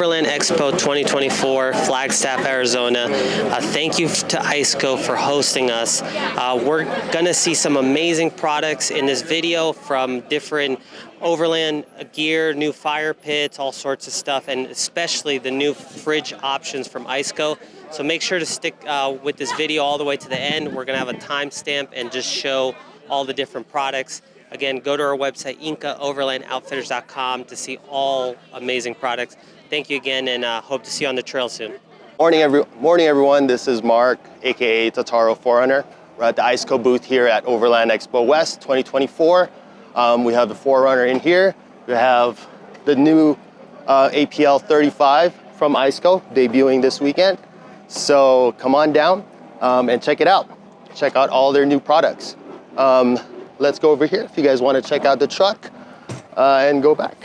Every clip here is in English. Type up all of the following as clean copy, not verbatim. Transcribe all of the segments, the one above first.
Overland Expo 2024, Flagstaff, Arizona. Thank you to ICECO for hosting us. We're gonna see some amazing products in this video from different Overland gear, new fire pits, all sorts of stuff, and especially the new fridge options from ICECO. So make sure to stick with this video all the way to the end. We're gonna have a timestamp and just show all the different products. Again, go to our website, overlandoutfitters.com, to see all amazing products. Thank you again, and hope to see you on the trail soon. Morning everyone. This is Mark, aka Totaro 4Runner. We're at the ICECO booth here at Overland Expo West 2024. We have the 4Runner in here. We have the new APL35 from ICECO debuting this weekend. So come on down and check it out. Check out all their new products. Let's go over here if you guys want to check out the truck and go back.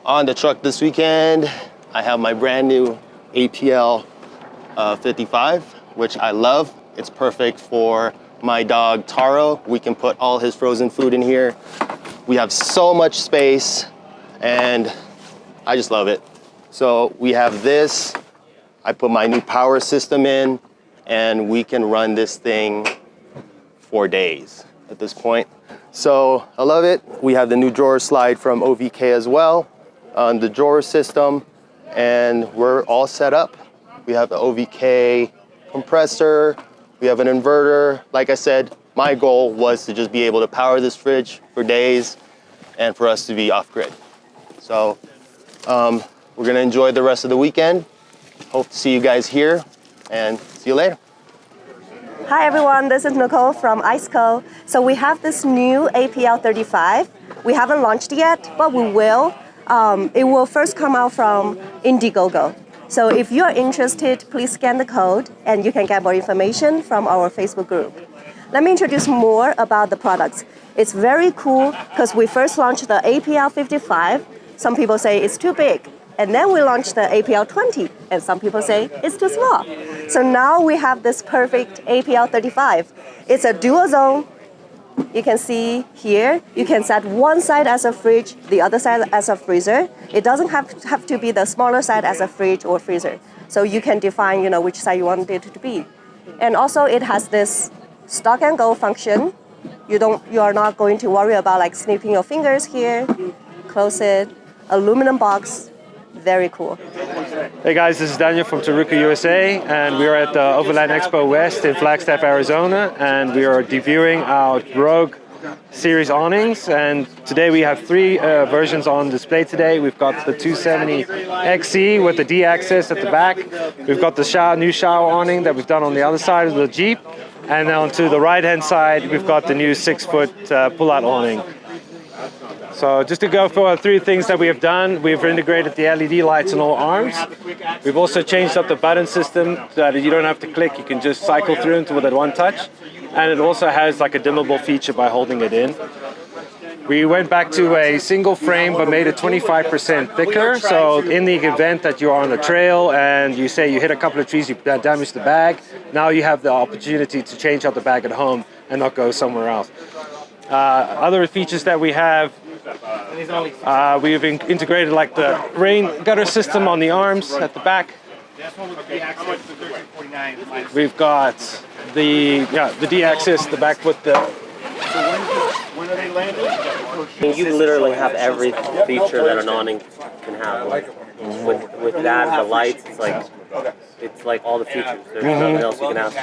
On the truck this weekend, I have my brand new APL55, which I love. It's perfect for my dog Taro. We can put all his frozen food in here. We have so much space and I just love it. So we have this. I put my new power system in and we can run this thing for days at this point. So I love it. We have the new drawer slide from OVK as well on the drawer system, and we're all set up. We have the OVK compressor, we have an inverter. Like I said, my goal was to just be able to power this fridge for days and for us to be off grid. So we're gonna enjoy the rest of the weekend. Hope to see you guys here and see you later. Hi everyone, this is Nicole from ICECO. So we have this new APL35. We haven't launched yet, but we will. It will first come out from Indiegogo. So if you're interested, please scan the code and you can get more information from our Facebook group. Let me introduce more about the products. It's very cool because we first launched the APL55. Some people say it's too big. And then we launched the APL20, and some people say it's too small. So now we have this perfect APL35. It's a dual zone. You can see here, you can set one side as a fridge, the other side as a freezer. It doesn't have to be the smaller side as a fridge or freezer. So you can define, which side you want it to be. And also it has this stock and go function. You are not going to worry about like snipping your fingers here. Close it, aluminum box. Very cool. Hey guys, this is Daniel from Taruca USA, and we are at the Overland Expo West in Flagstaff, Arizona, and we are debuting our Rogue series awnings. And today we have three versions on display today. We've got the 270 XC with the D-axis at the back. We've got the new shower awning that we've done on the other side of the Jeep, and then to the right-hand side we've got the new 6-foot pull-out awning. So just to go for three things that we have done, we've integrated the LED lights in all arms. We've also changed up the button system so that you don't have to click, you can just cycle through into it at one touch. And it also has like a dimmable feature by holding it in. We went back to a single frame but made it 25% thicker. So in the event that you're on a trail and you say you hit a couple of trees, you damage the bag, now you have the opportunity to change out the bag at home and not go somewhere else. Other features that we have, we've integrated like the rain gutter system on the arms at the back. We've got the D-axis, the back with the... When are they landing? You literally have every feature that an awning can have. Like, with that, the lights, it's like all the features. There's nothing else you can ask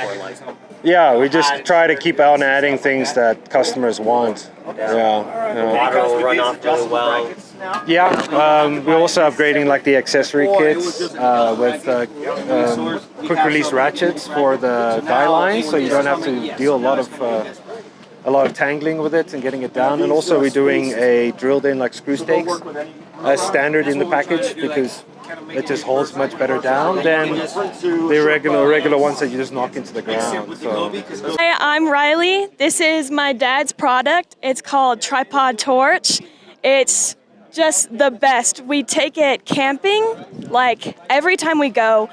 for. Yeah, we just try to keep on adding things that customers want. Yeah. Water will run off really well. Yeah, we're also upgrading like the accessory kits with quick release ratchets for the guy lines, so you don't have to deal a lot of tangling with it and getting it down. And also we're doing a drilled in like screw stakes as standard in the package because it just holds much better down than the regular ones that you just knock into the ground. So. Hi, I'm Riely. This is my dad's product. It's called Tripod Torch. It's just the best. We take it camping like every time we go.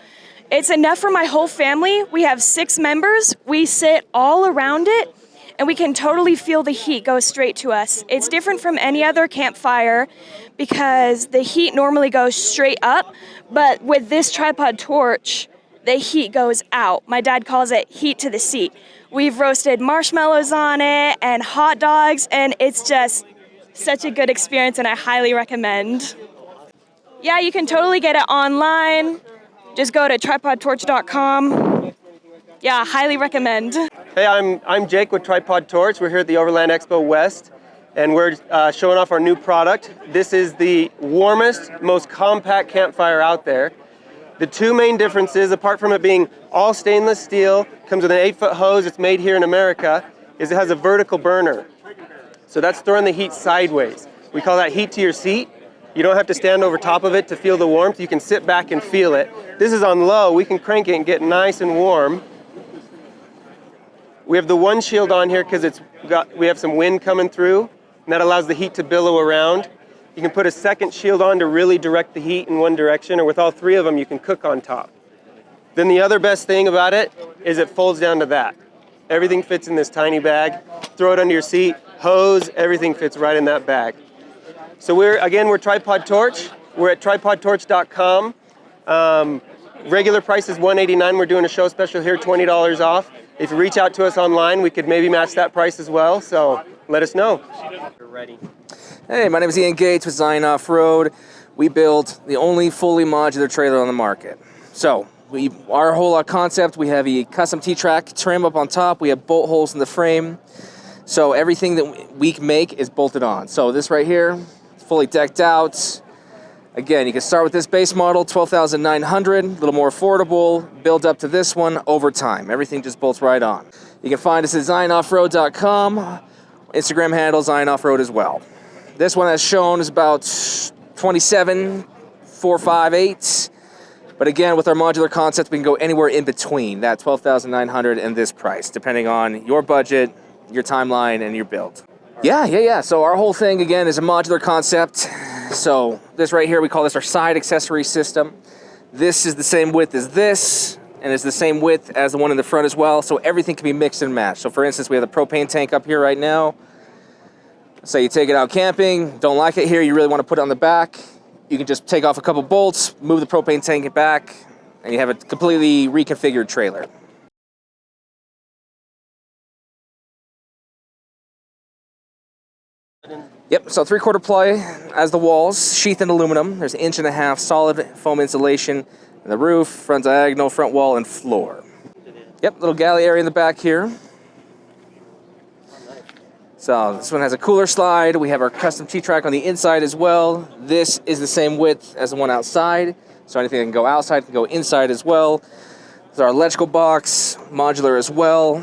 It's enough for my whole family. We have 6 members. We sit all around it. and we can totally feel the heat go straight to us. It's different from any other campfire because the heat normally goes straight up, but with this tripod torch, the heat goes out. My dad calls it heat to the seat. We've roasted marshmallows on it and hot dogs, and it's just such a good experience, and I highly recommend. Yeah, you can totally get it online. Just go to tripodtorch.com. Yeah, highly recommend. Hey, I'm Jake with Tripod Torch. We're here at the Overland Expo West, and we're showing off our new product. This is the warmest, most compact campfire out there. The two main differences, apart from it being all stainless steel, comes with an 8-foot hose, it's made here in America, is it has a vertical burner. So that's throwing the heat sideways. We call that heat to your seat. You don't have to stand over top of it to feel the warmth. You can sit back and feel it. This is on low. We can crank it and get nice and warm. We have the one shield on here because we have some wind coming through, and that allows the heat to billow around. You can put a second shield on to really direct the heat in one direction, or with all three of them, you can cook on top. Then the other best thing about it is it folds down to that. Everything fits in this tiny bag. Throw it under your seat, hose, everything fits right in that bag. So we're Tripod Torch. We're at tripodtorch.com. Regular price is $189. We're doing a show special here, $20 off. If you reach out to us online, we could maybe match that price as well. So let us know. You're ready. Hey, my name is Ian Gates with Zion Off-Road. We build the only fully modular trailer on the market. So our whole concept, we have a custom T-track trim up on top. We have bolt holes in the frame. So everything that we make is bolted on. So this right here, fully decked out. Again, you can start with this base model, $12,900, a little more affordable, build up to this one over time. Everything just bolts right on. You can find us at zionoffroad.com, Instagram handle Zion Off-Road as well. This one, as shown, is about 27,458. But again, with our modular concept, we can go anywhere in between that $12,900 and this price, depending on your budget, your timeline, and your build. Yeah. So our whole thing, again, is a modular concept. So this right here, we call this our side accessory system. This is the same width as this, and it's the same width as the one in the front as well, so everything can be mixed and matched. So for instance, we have the propane tank up here right now. Say you take it out camping, don't like it here, you really want to put it on the back, you can just take off a couple bolts, move the propane tank back, and you have a completely reconfigured trailer. Yep, so 3/4 ply as the walls, sheathed in aluminum. There's 1.5 inch solid foam insulation in the roof, front diagonal, front wall, and floor. Yep, little galley area in the back here. So this one has a cooler slide. We have our custom T-track on the inside as well. This is the same width as the one outside. So anything that can go outside can go inside as well. There's our electrical box, modular as well.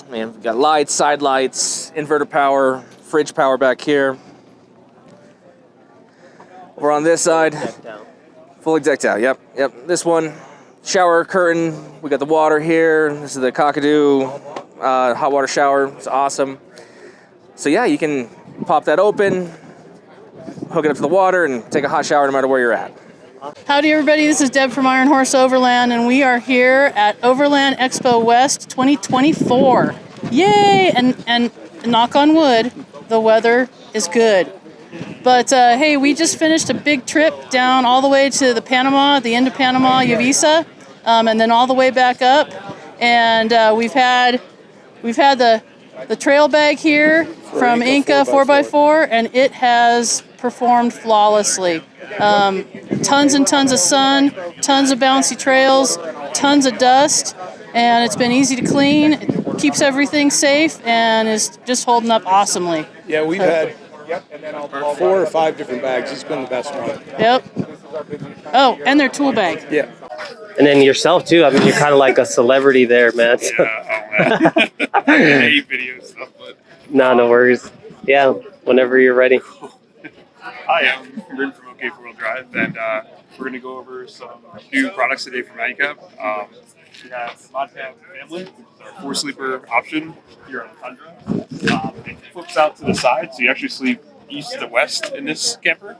Man, we've got lights, side lights, inverter power, fridge power back here. Over on this side, fully decked out. Yep. This one, shower curtain. We got the water here. This is the Ok4wd hot water shower. It's awesome. So yeah, you can pop that open, hook it up to the water, and take a hot shower no matter where you're at. Howdy everybody, this is Deb from Iron Horse Overland, and we are here at Overland Expo West 2024. Yay! And knock on wood, the weather is good. But hey, we just finished a big trip down all the way to the end of Panama, Yavisa, and then all the way back up. And we've had the trail bag here from Inca 4x4, and it has performed flawlessly. Tons and tons of sun, tons of bouncy trails, tons of dust, and it's been easy to clean. It keeps everything safe and is just holding up awesomely. Yeah, we've had 4 or 5 different bags. It's been the best one. Yep. Oh, and their tool bag. Yeah. And then yourself too. I mean, you're kind of like a celebrity there, man. Yeah, oh man. I hate video stuff, but No worries. Yeah, whenever you're ready. Hi, I'm Bryn from Ok4wd Drive, and we're going to go over some new products today from Alucab. We have the ModCap family, which is our 4-sleeper option here on the Tundra. It flips out to the side, so you actually sleep east to west in this camper,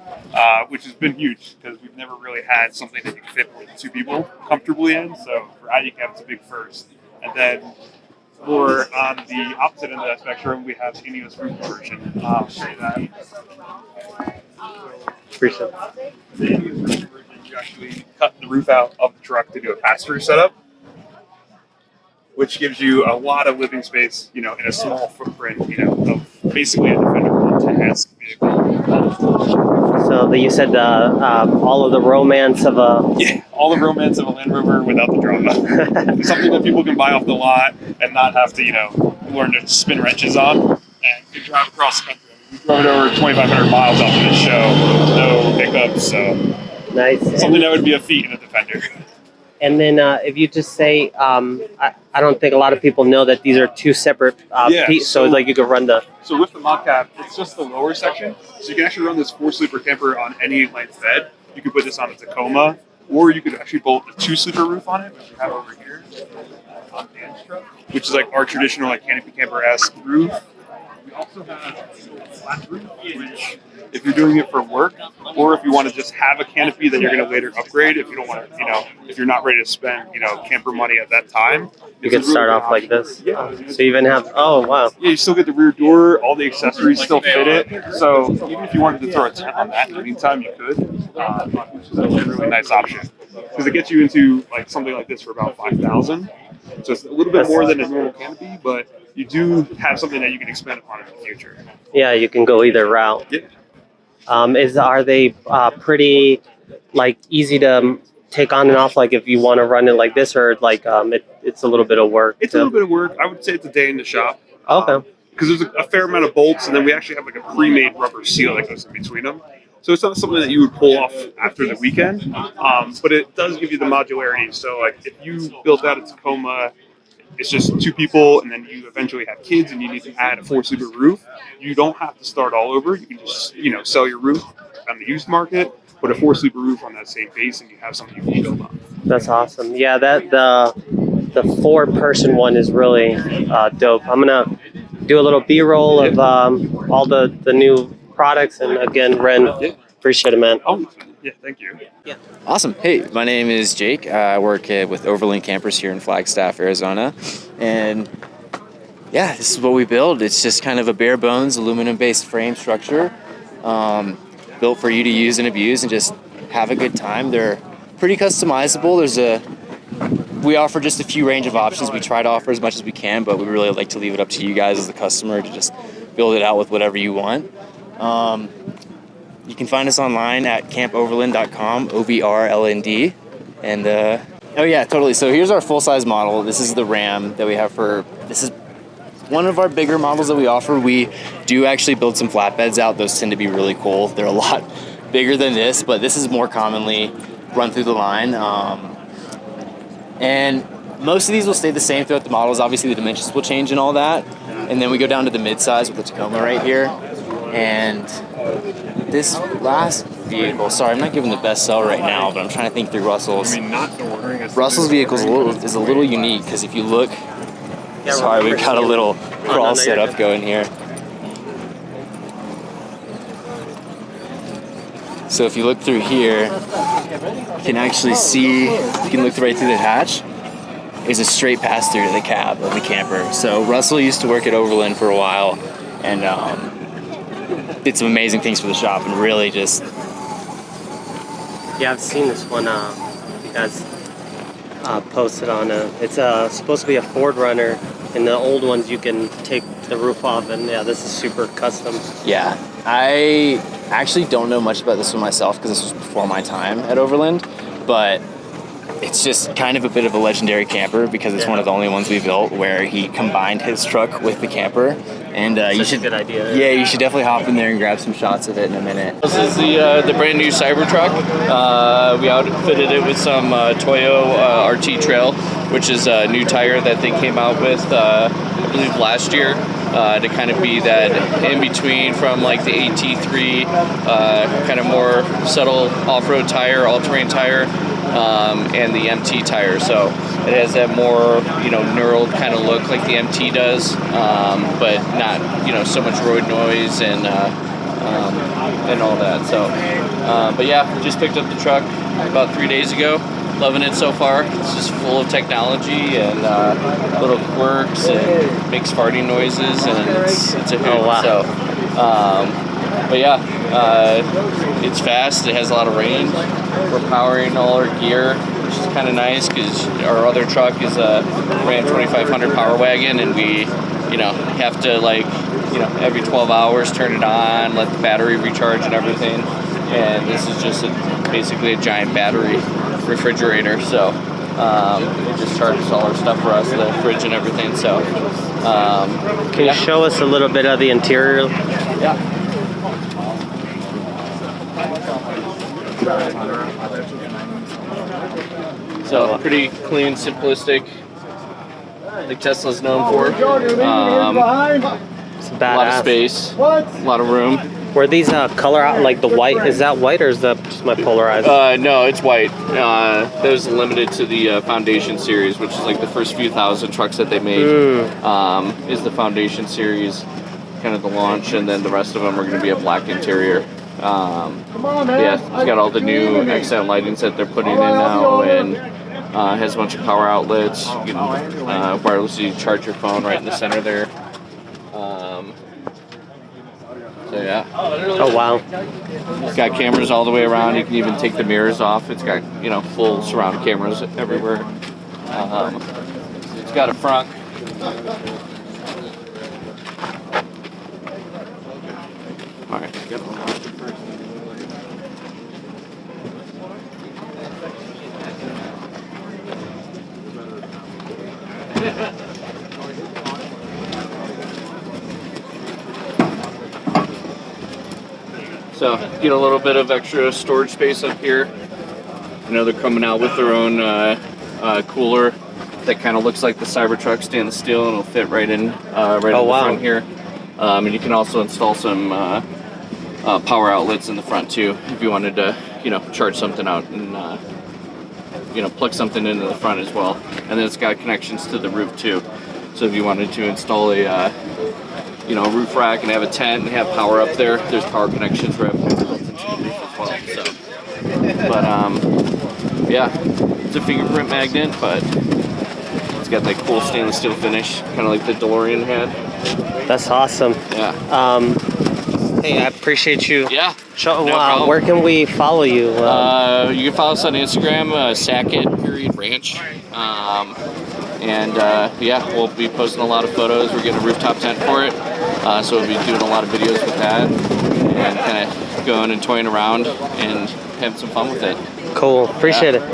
which has been huge because we've never really had something that you can fit more than 2 people comfortably in. So for Alucab, it's a big first. And then Or on the opposite end of that spectrum, we have the Ineos roof version. Appreciate it. The Ineos roof version, you actually cut the roof out of the truck to do a pass-through setup, which gives you a lot of living space, in a small footprint, of basically a Defender task vehicle. So you said all of the romance of a all the romance of a Land Rover without the drama. It's something that people can buy off the lot and not have to, learn to spin wrenches on and you drive across the country. We drove it over 2,500 miles off of this show, no hiccups, so nice. Something that would be a feat in a Defender. And then if you just say, I don't think a lot of people know that these are two separate pieces, so it's like you could run the... So with the ModCap, it's just the lower section, so you can actually run this 4-sleeper camper on any length bed. You could put this on a Tacoma, or you could actually bolt a 2-sleeper roof on it, which we have over here, on Dan's truck, which is like our traditional canopy camper-esque roof. We also have a flat roof, which if you're doing it for work, or if you want to just have a canopy that you're going to later upgrade, if you don't want to, if you're not ready to spend, camper money at that time. You could start off like this. Yeah. So you even have, oh, wow. Yeah, you still get the rear door, all the accessories still fit it. So even if you wanted to throw a tent on that in the meantime, you could, which is a really nice option. Because it gets you into something like this for about $5,000. So it's a little bit more than a normal canopy, but you do have something that you can expand upon in the future. Yeah, you can go either route. Yeah. Are they pretty easy to take on and off? If you want to run it like this, or it's a little bit of work? It's a little bit of work. I would say it's a day in the shop. Okay. Because there's a fair amount of bolts, and then we actually have a pre-made rubber seal that goes in between them. So it's not something that you would pull off after the weekend, but it does give you the modularity. So if you built out a Tacoma, it's just 2 people, and then you eventually have kids, and you need to add a 4-sleeper roof. You don't have to start all over. You can just sell your roof on the used market, put a 4-sleeper roof on that same base, and you have something you can build on. That's awesome. Yeah, the 4-person one is really dope. I'm gonna do a little B-roll of all the new products, and again, Ren, appreciate it, man. Oh, yeah, thank you. Yeah. Awesome. Hey, my name is Jake. I work with Overland Campers here in Flagstaff, Arizona, and yeah, this is what we build. It's just kind of a bare bones aluminum-based frame structure, built for you to use and abuse and just have a good time. They're pretty customizable. We offer just a few range of options. We try to offer as much as we can, but we really like to leave it up to you guys as the customer to just build it out with whatever you want. You can find us online at campoverland.com, OVRLND. And, oh yeah, totally. So here's our full-size model. This is the Ram that we have this is one of our bigger models that we offer. We do actually build some flatbeds out. Those tend to be really cool. They're a lot bigger than this, but this is more commonly run through the line. And most of these will stay the same throughout the models. Obviously the dimensions will change and all that. And then we go down to the mid-size with the Tacoma right here. And this last vehicle, sorry, I'm not giving the best sell right now, but I'm trying to think through Russell's. Russell's vehicle is a little unique because if you look, sorry, we've got a little crawl setup going here. So if you look through here, you can actually see, you can look right through the hatch. There's a straight pass through to the cab of the camper. So Russell used to work at Overland for a while, and did some amazing things for the shop, and really just... Yeah, I've seen this one. You guys posted on it's supposed to be a Ford Runner, and the old ones you can take the roof off, and yeah, this is super custom. Yeah, I actually don't know much about this one myself because this was before my time at Overland, but it's just kind of a bit of a legendary camper because it's one of the only ones we built where he combined his truck with the camper. And you should, a good idea. Yeah, you should definitely hop in there and grab some shots of it in a minute. This is the brand new Cybertruck. We outfitted it with some Toyo RT Trail, which is a new tire that they came out with, I believe, last year. To kind of be that in-between from like the AT3, kind of more subtle off-road tire, all-terrain tire, and the MT tire. So it has that more, knurled kind of look like the MT does, but not, so much road noise and all that. So, but yeah, just picked up the truck about 3 days ago. loving it so far. It's just full of technology and little quirks and makes farting noises, and it's a hoot. Oh, wow. So, but yeah, it's fast. It has a lot of range. We're powering all our gear, which is kind of nice because our other truck is a Ram 2500 Power Wagon, and we, have to every 12 hours turn it on, let the battery recharge and everything. And this is just basically a giant battery refrigerator. So it just charges all our stuff for us, the fridge and everything. So can you show us a little bit of the interior? Yeah. So pretty clean, simplistic, like Tesla's known for. It's badass. A lot of space, a lot of room. Were these color out like the white? Is that white or is that just my polarized? No, it's white. That was limited to the Foundation series, which is like the first few thousand trucks that they made. Is the Foundation series, kind of the launch, and then the rest of them are going to be a black interior. Yeah, it's got all the new XM lightings that they're putting in now, and has a bunch of power outlets. You can wirelessly charge your phone right in the center there. So yeah. Oh wow. It's got cameras all the way around. You can even take the mirrors off. It's got full surround cameras everywhere. It's got a front. All right. So get a little bit of extra storage space up here. They're coming out with their own cooler that kind of looks like the Cybertruck stainless steel, and it'll fit right in in the front here. And you can also install some power outlets in the front too if you wanted to, charge something out and plug something into the front as well. And then it's got connections to the roof too. So if you wanted to install a roof rack and have a tent and have power up there, there's power connections right into the roof as well. So, but yeah, it's a fingerprint magnet, but it's got that cool stainless steel finish, kind of like the DeLorean had. That's awesome. Yeah. Hey, I appreciate you. Yeah. No problem. Where can we follow you? You can follow us on Instagram, Sacket_Ranch. Yeah, we'll be posting a lot of photos. We're getting a rooftop tent for it. So we'll be doing a lot of videos with that and kind of going and toying around and having some fun with it. Cool. Appreciate it.